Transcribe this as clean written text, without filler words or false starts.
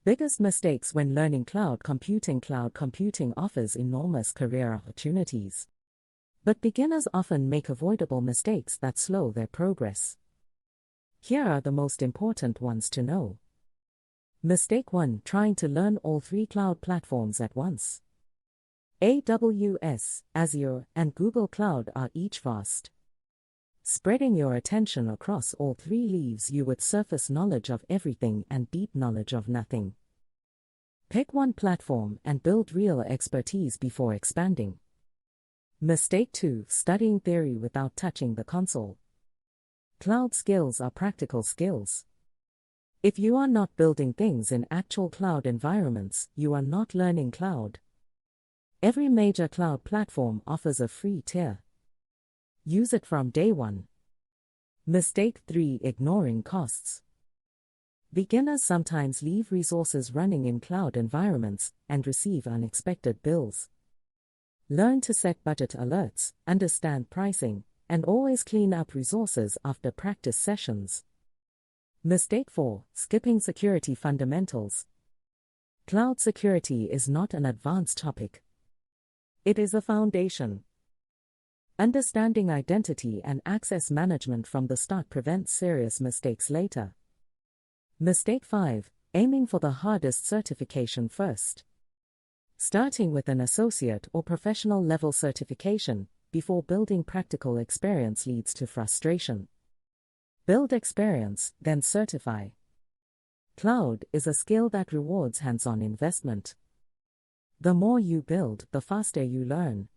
Biggest mistakes when learning cloud computing. Cloud computing offers enormous career opportunities. But beginners often make avoidable mistakes that slow their progress. Here are the most important ones to know. Mistake 1: trying to learn all 3 cloud platforms at once. AWS, Azure, and Google Cloud are each vast. Spreading your attention across all 3 leaves you with surface knowledge of everything and deep knowledge of nothing. Pick one platform and build real expertise before expanding. Mistake 2: studying theory without touching the console. Cloud skills are practical skills. If you are not building things in actual cloud environments, you are not learning cloud. Every major cloud platform offers a free tier. Use it from day one. Mistake 3: ignoring costs. Beginners sometimes leave resources running in cloud environments and receive unexpected bills. Learn to set budget alerts, understand pricing, and always clean up resources after practice sessions. Mistake 4: skipping security fundamentals. Cloud security is not an advanced topic. It is a foundation. Understanding identity and access management from the start prevents serious mistakes later. Mistake 5: aiming for the hardest certification first. Starting with an associate or professional level certification before building practical experience leads to frustration. Build experience, then certify. Cloud is a skill that rewards hands-on investment. The more you build, the faster you learn,